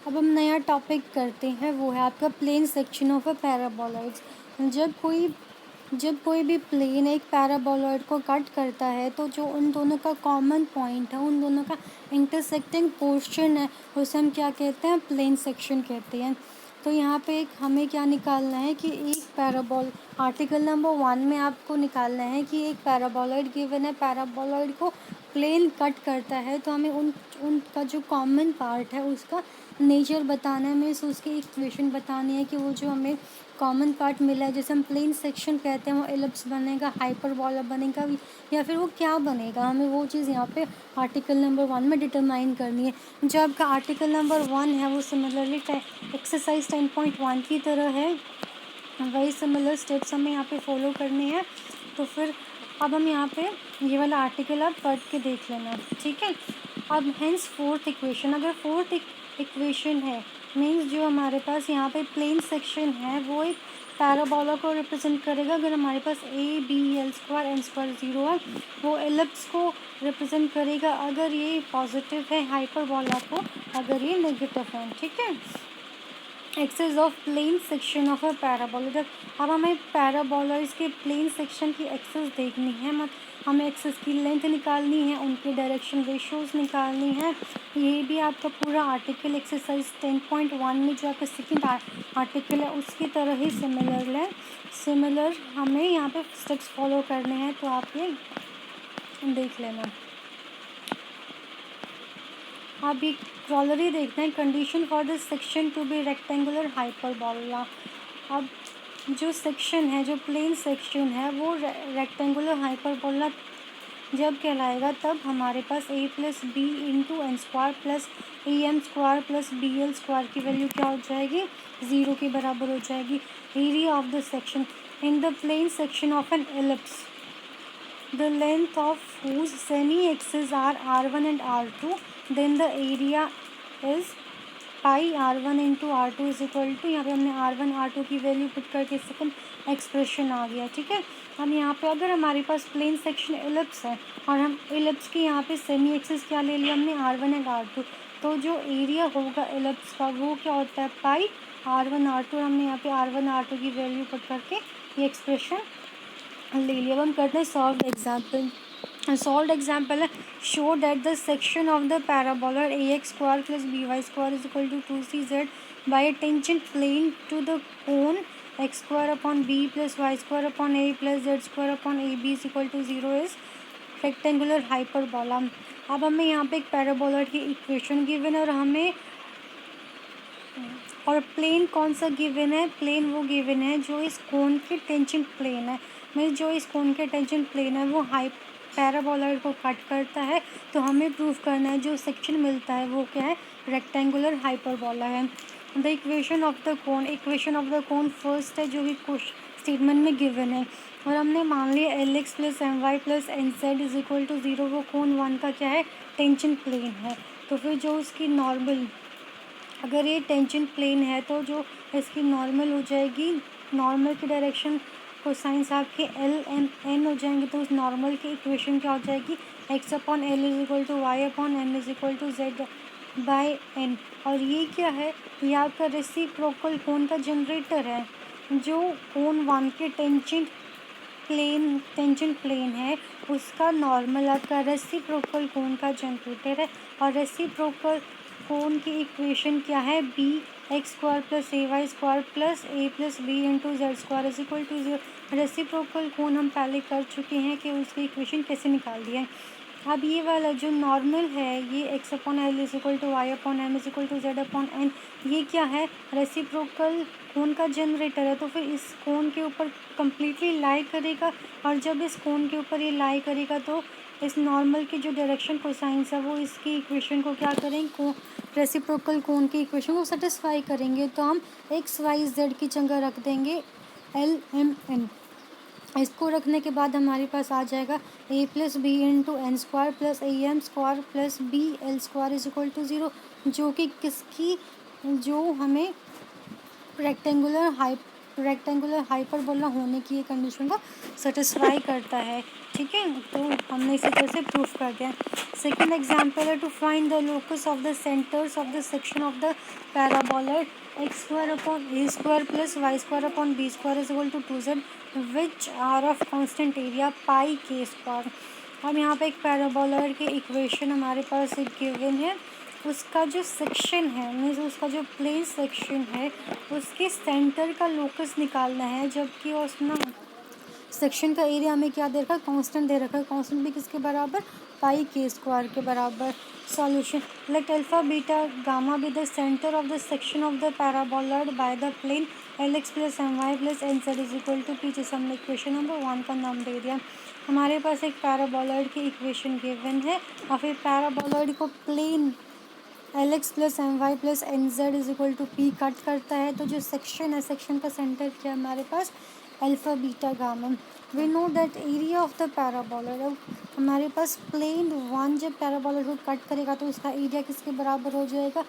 अब हम नया टॉपिक करते हैं, वो है आपका प्लेन सेक्शन ऑफ अ पैराबोलॉइड्स। जब कोई भी प्लेन एक पैराबोलॉइड को कट करता है तो जो उन दोनों का कॉमन पॉइंट है, उन दोनों का इंटरसेक्टिंग पोर्शन है, उसे हम क्या कहते हैं? प्लेन सेक्शन कहते हैं। तो यहाँ पे एक हमें क्या निकालना है कि एक आर्टिकल नंबर 1 में आपको निकालना है कि एक पैराबोलॉइड गिवन है, पैराबोलॉइड को प्लेन कट करता है, तो हमें उनका जो कॉमन पार्ट है उसका नेचर बताना है, मीन्स उसकी इक्वेशन बतानी है कि वो जो हमें कॉमन पार्ट मिला है, जैसे हम प्लेन सेक्शन कहते हैं, वो एलिप्स बनेगा, हाइपरबोला बनेगा, या फिर वो क्या बनेगा, हमें वो चीज़ यहाँ पे आर्टिकल नंबर 1 में डिटरमाइन करनी है। जो आपका आर्टिकल नंबर 1 है वो सिमिलरली एक्सरसाइज 10.1 की तरह है, वही सिमिलर स्टेप्स हमें यहाँ पे फॉलो करने हैं। तो फिर अब हम यहाँ पे ये वाला आर्टिकल आप पढ़ के देख लेना, ठीक है। अब हेंस फोर्थ इक्वेशन, अगर फोर्थ इक्वेशन है, मीन्स जो हमारे पास यहाँ पे प्लेन सेक्शन है वो एक पैराबोला को रिप्रेजेंट करेगा। अगर हमारे पास A B L square N square 0 है, वो एलिप्स को रिप्रेजेंट करेगा अगर ये पॉजिटिव है, हाइपरबोला को अगर ये नेगेटिव है, ठीक है। Axes of plane section of a paraboloid. अब हमें पैराबोलॉइड्स के प्लेन सेक्शन की एक्सेस देखनी है, हमें एक्सेस की लेंथ निकालनी है, उनके डायरेक्शन रेशियोज निकालनी है। ये भी आपका पूरा आर्टिकल एक्सरसाइज 10.1 में जो आपका सेकेंड आर्टिकल है उसकी तरह ही सिमिलर हमें यहाँ पे स्टेप्स फॉलो करने हैं, तो आप ये देख लेना। अब एक क्रॉलरी देखते हैं, condition for this section to be rectangular hyperbola. अब जो सेक्शन है, जो प्लेन सेक्शन है, वो रेक्टेंगुलर हाइपरबोला जब कहलाएगा तब हमारे पास a plus B into N square plus A M square plus B L square की वैल्यू क्या हो जाएगी? 0 के बराबर हो जाएगी। Area of the section in the plane section of an ellipse, the length of whose semi-axes are r1 and r2, then the area is pi r1 into r2 is equal to, यहाँ पे हमने r1 r2 की value put करके second expression आ गया, ठीक है। हम यहाँ पे अगर हमारे पास प्लेन सेक्शन एलिप्स है और हम एलिप्स की यहाँ पे सेमी एक्सिस क्या ले लिया हमने? r1 एंड r2, तो जो एरिया होगा एलिप्स का वो क्या होता है? पाई r1 r2। हमने यहाँ पे r1 r2 की वैल्यू पुट करके ये एक्सप्रेशन ले लिया। अब हम करते हैं सॉल्व एग्जाम्पल। सॉल्व एग्जाम्पल है, show that the section of the paraboloid A X square plus B Y square is equal to 2cz by a tangent plane to the cone X square upon B plus Y square upon A plus Z square upon A B is equal to 0 is rectangular hyperbola. अब हमें यहाँ पे एक paraboloid की equation given है और plane कौन सा गिवन है? प्लेन वो गिवन है जो इस कोन के टेंजेंट प्लेन है, मीन्स जो इस कोन के टेंजेंट प्लेन है वो पैराबोलॉइड को कट करता है। तो हमें प्रूव करना है जो सेक्शन मिलता है वो क्या है? रेक्टेंगुलर हाइपरबोला है। The equation of the cone first है जो कि स्टेटमेंट में गिवन है, और हमने मान लिया L X plus M Y plus N Z is equal to 0, वो कोन 1 का क्या है? टेंजेंट प्लेन है। तो फिर जो उसकी नॉर्मल, अगर ये टेंजेंट प्लेन है तो जो इसकी नॉर्मल हो जाएगी, नॉर्मल की डायरेक्शन कोसाइंस आपके एल एम एन हो जाएंगे, तो उस नॉर्मल की इक्वेशन क्या हो जाएगी? X upon L is equal to Y upon N is equal to Z by N. और ये क्या है? ये आपका रेसिप्रोकल कोन का जनरेटर है, जो कोन 1 के टेंजेंट प्लेन है उसका नॉर्मल आपका रेसिप्रोकल कोन का जनरेटर है। और रेसिप्रोकल कोन की इक्वेशन क्या है? B X square plus A Y square plus A plus B into Z square is equal to 0। Reciprocal cone हम पहले कर चुके हैं कि उसकी इक्वेशन कैसे निकाल दी है। अब ये वाला जो नॉर्मल है, ये X upon L is equal to Y upon M is equal to Z upon N, ये क्या है? रेसिप्रोकल कोन का जनरेटर है। तो फिर इस कोन के ऊपर कम्प्लीटली लाई करेगा, और जब इस कोन के ऊपर ये लाई करेगा तो इस नॉर्मल की जो डायरेक्शन कोसाइंस है वो इसकी इक्वेशन को क्या करेंगे? रेसिप्रोकल कोन की इक्वेशन को सेटिस्फाई करेंगे। तो हम एक्स वाई जेड की जगह रख देंगे एल एम एन। इसको रखने के बाद हमारे पास आ जाएगा A plus B into N square plus A M square plus B L square is equal to 0, जो कि जो हमें रेक्टेंगुलर रेक्टेंगुलर हाइपरबोला होने की ये कंडीशन को सेटिस्फाई करता है। ठीक है, तो हमने इसी तरह से प्रूफ कर दिया। सेकेंड एग्जाम्पल है to find the locus of the centres of the section of the paraboloid X square upon A square plus Y square upon B square is equal to 2z which are of constant area pi के square. अब यहाँ पे एक paraboloid की equation हमारे पास एक given है, उसका जो सेक्शन है मीन्स उसका जो प्लेन सेक्शन है उसके सेंटर का लोकस निकालना है, जबकि उसमें सेक्शन का एरिया हमें क्या दे रखा है, कांस्टेंट दे रखा है। कांस्टेंट भी किसके बराबर, पाई के स्क्वायर के बराबर। Solution, let alpha beta gamma be the centre of the section of the paraboloid by the plane L X plus M Y plus N Z is equal to P, जैसे हमने equation number 1 का नाम दे दिया। हमारे पास एक paraboloid की equation given है और फिर पैराबोलॉइड को plane L X plus M Y plus N Z is equal to P cut करता है। तो जो सेक्शन है, सेक्शन का सेंटर क्या है हमारे पास, alpha beta gamma. We know that area of the paraboloid, अब हमारे पास प्लेन वन जब पैराबोलॉइड को कट करेगा तो उसका एरिया किसके बराबर हो जाएगा,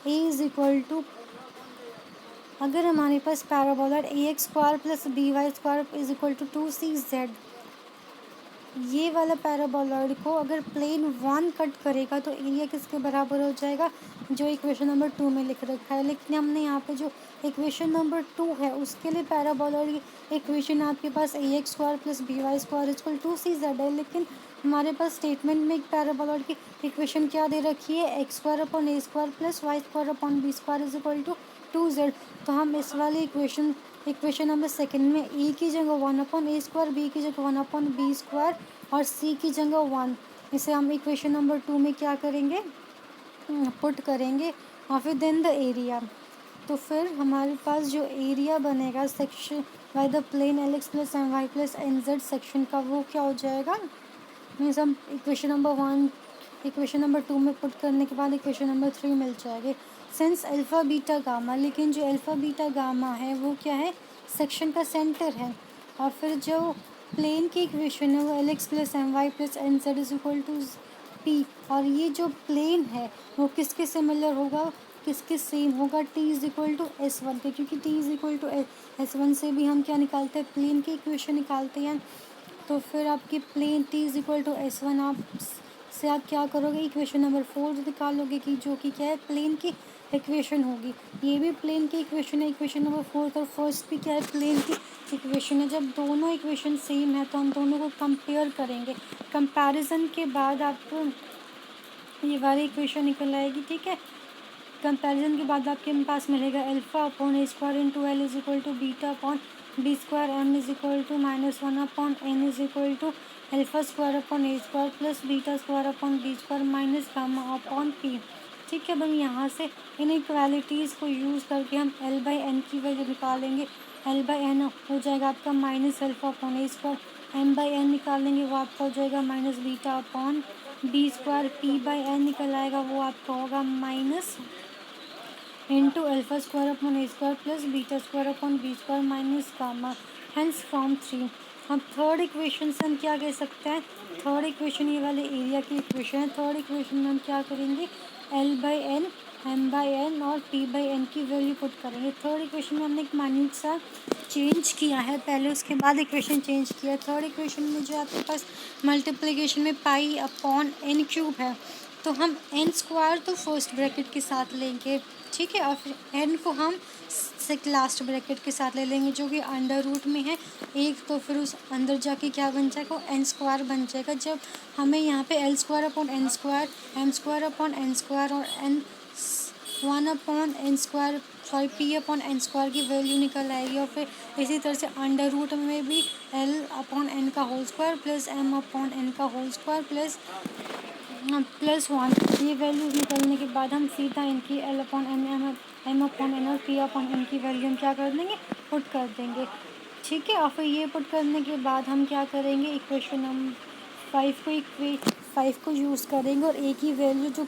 ए इज इक्वल टू, अगर हमारे पास paraboloid A X square plus B Y square is equal to 2cz, ये वाला पैराबोलॉइड को अगर प्लेन वन कट करेगा तो एरिया किसके बराबर हो जाएगा, जो इक्वेशन नंबर 2 में लिख रखा है। लेकिन हमने यहाँ पे जो इक्वेशन नंबर 2 है उसके लिए पैराबोलॉइड इक्वेशन आपके पास A X square plus B Y square equal 2cz है, लेकिन हमारे पास स्टेटमेंट में एक पैराबोलॉइड की इक्वेशन क्या दे रखी है, X square upon A square plus Y square upon B square is equal to 2z। तो हम इस वाली इक्वेशन नंबर सेकेंड में ए की जगह 1 अपॉन ए स्क्वायर, बी की जगह 1 अपॉन बी स्क्वायर और सी की जगह 1, इसे हम इक्वेशन नंबर 2 में क्या करेंगे, पुट करेंगे और फिर देन द एरिया। तो फिर हमारे पास जो एरिया बनेगा section by the plane L X plus M Y plus N Z section का, वो क्या हो जाएगा, मीन्स हम इक्वेशन नंबर 1 इक्वेशन नंबर 2 में पुट करने के बाद इक्वेशन नंबर 3 मिल जाएगी। सिंस अल्फ़ा बीटा गामा, लेकिन जो अल्फ़ा बीटा गामा है वो क्या है, सेक्शन का सेंटर है। और फिर जो प्लेन की इक्वेशन है वो L X plus M Y plus N Z is equal to P, और ये जो प्लेन है वो किसके सिमिलर होगा, किसके सेम होगा, T is equal to S one के, क्योंकि T is equal to S one से भी हम क्या निकालते हैं, प्लेन की इक्वेशन निकालते हैं। तो फिर आपकी plane T is equal to S one, आप से आप क्या करोगे, इक्वेशन नंबर 4 निकालोगे कि जो कि क्या है, प्लेन की इक्वेशन होगी। ये भी प्लेन की इक्वेशन है, इक्वेशन नंबर 4 और फर्स्ट भी क्या है, प्लेन की इक्वेशन है। जब दोनों इक्वेशन सेम है तो हम दोनों को कंपेयर करेंगे, कंपैरिजन के बाद आपको ये वाली इक्वेशन निकल आएगी। ठीक है, कंपैरिजन के बाद आपके पास मिलेगा alpha upon A square into L is equal to beta upon B square M is equal to -1 upon N is equal to alpha square upon A square plus beta square upon B square minus gamma upon P. ठीक है भाई, यहाँ से इन equalities को use करके हम L by N की value निकालेंगे। एल बाई एन हो जाएगा आपका minus alpha upon A square, M by N निकालेंगे वो आपका हो जाएगा minus beta upon B square, P by N निकल आएगा वो आपका होगा minus into alpha square upon A square plus beta square upon B square minus gamma, hence from 3। हम थर्ड इक्वेशन से हम क्या कह सकते हैं, थर्ड इक्वेशन ये वाले एरिया की इक्वेशन है। थर्ड इक्वेशन में हम क्या करेंगे, L by N, M by N और पी बाई एन की वैल्यू पुट करेंगे। थर्ड इक्वेशन में हमने एक माइन्यूट सा चेंज किया है पहले, उसके बाद इक्वेशन चेंज किया। थर्ड इक्वेशन में जो आपके पास मल्टीप्लिकेशन में पाई अपॉन एन क्यूब है, तो हम एन स्क्वायर तो फर्स्ट ब्रैकेट के साथ लेंगे। ठीक है, और फिर एन को हम लास्ट ब्रैकेट के साथ ले लेंगे जो कि अंडर रूट में है एक, तो फिर उस अंदर जाके क्या बन जाएगा, एन स्क्वायर बन जाएगा। जब हमें यहाँ पे L square upon N square, M square upon N square और N 1 upon N square sorry P upon N square की वैल्यू निकल आएगी। और फिर इसी तरह से अंडर रूट में भी एल अपॉन एन का whole square plus M upon N का होल स्क्वायर प्लस 1, ये वैल्यूज निकलने के बाद हम सीधा इनकी L upon M upon N और पी अपॉन एन की वैल्यू हम क्या कर देंगे, पुट कर देंगे। ठीक है, और फिर ये पुट करने के बाद हम क्या करेंगे, इक्वेशन नंबर 5 को यूज़ करेंगे और ए की वैल्यू जो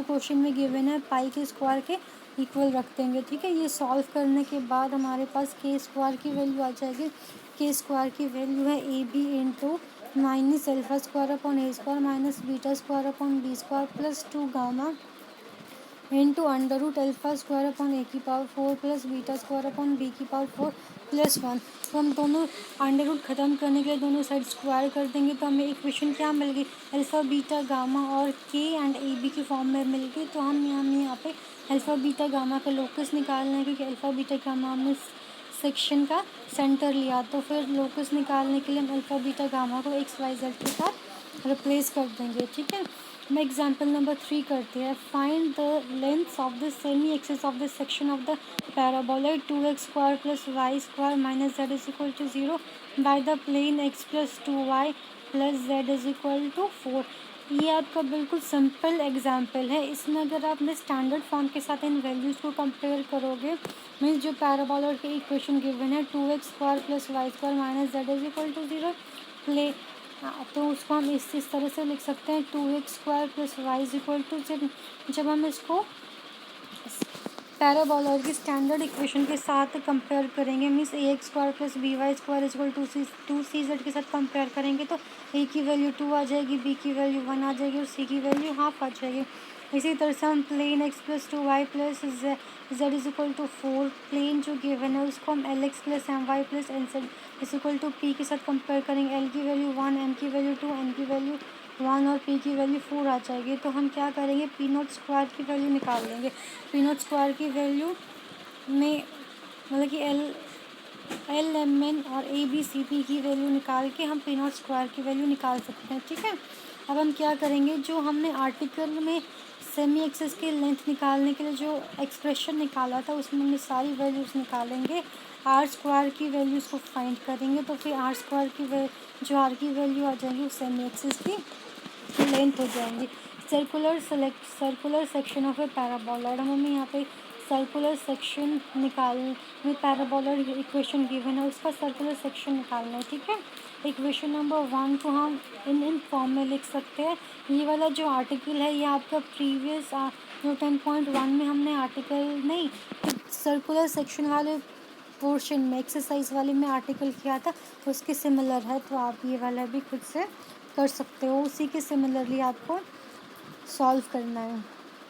क्वेश्चन में गिवन है पाई के स्क्वायर के इक्वल रख देंगे। ठीक है, ये सॉल्व करने के बाद हमारे पास के स्क्वायर की वैल्यू आ जाएगी। के स्क्वायर की वैल्यू है A B into minus alpha square upon A square minus beta square upon B square plus 2 gamma into under root alpha square upon A की power 4 plus beta square upon B की power 4 plus 1। तो हम दोनों under root ख़त्म करने के लिए दोनों साइड स्क्वायर कर देंगे, तो हमें इक्वेशन क्या मिल गई, अल्फ़ा बीटा गामा और के एंड ए बी की फॉर्म में मिल गई। तो हम यहाँ पे अल्फ़ा बीटा गामा का लोकस निकालना है, क्योंकि अल्फ़ा बीटा गामा हमने सेक्शन का सेंटर लिया। तो फिर लोकस निकालने के लिए हम अल्फ़ा बीटा गामा को एक्स वाई जेड के साथ रिप्लेस कर देंगे। ठीक है, मैं एग्जांपल नंबर 3 करते हैं। Find the length of the semi axis of the section of the paraboloid 2x square plus Y square minus Z is equal to 0 by the plane x plus 2y plus Z is equal to 4। ये आपका बिल्कुल simple example है। इसमें अगर आप अपने standard form के साथ इन वैल्यूज़ को कंपेयर करोगे, मीन्स जो पैराबोलॉइड की इक्वेशन गिवन है 2x square plus Y square minus Z is equal to 0 प्ले तो उसको हम इस तरह से लिख सकते हैं 2x square plus Y is equal to Z. जब हम इसको पैराबोलॉइड की स्टैंडर्ड इक्वेशन के साथ कंपेयर करेंगे, means A X square plus B Y square is equal to C Z के साथ कंपेयर करेंगे, तो ए की वैल्यू 2 आ जाएगी, बी की वैल्यू 1 आ जाएगी और सी की वैल्यू हाफ आ जाएगी। इसी तरह से हम plane X plus 2y plus Z is equal to 4, plane जो गिवन है उसको हम L X plus M Y plus N Z is equal to P के साथ कंपेयर करेंगे। एल की वैल्यू 1, एम की वैल्यू 2, एन की वैल्यू 1 और पी की वैल्यू 4 आ जाएगी। तो हम क्या करेंगे, पी नॉट स्क्वायर की वैल्यू निकाल लेंगे। पी नॉट स्क्वायर की वैल्यू में मतलब कि एल एम एन और ए बी सी पी की वैल्यू निकाल के हम पी नॉट स्क्वायर की वैल्यू निकाल सकते हैं। ठीक है, अब हम क्या करेंगे, जो हमने आर्टिकल में सेमी एक्सिस की लेंथ निकालने के लिए जो एक्सप्रेशन निकाला था उसमें हमने सारी वैल्यूज़ निकालेंगे। आर स्क्वायर की वैल्यूज़ को फाइंड करेंगे, तो फिर आर स्क्वायर की जो आर की वैल्यू आ जाएगी वो सेमी एक्सिस की लेंथ हो जाएंगी। Circular section of A paraboloid, हमें यहाँ पे सर्कुलर सेक्शन में पैराबोलॉइड इक्वेशन गिवन है उसका सर्कुलर सेक्शन निकालना है। ठीक है, इक्वेशन नंबर 1 को हम इन फॉर्म में लिख सकते हैं। ये वाला जो आर्टिकल है ये आपका प्रीवियस जो 10.1 में हमने आर्टिकल नहीं सर्कुलर सेक्शन वाले पोर्शन में एक्सरसाइज वाले में आर्टिकल किया था उसके सिमिलर है, तो आप ये वाला भी खुद से कर सकते हो। उसी के सिमिलरली आपको सॉल्व करना है।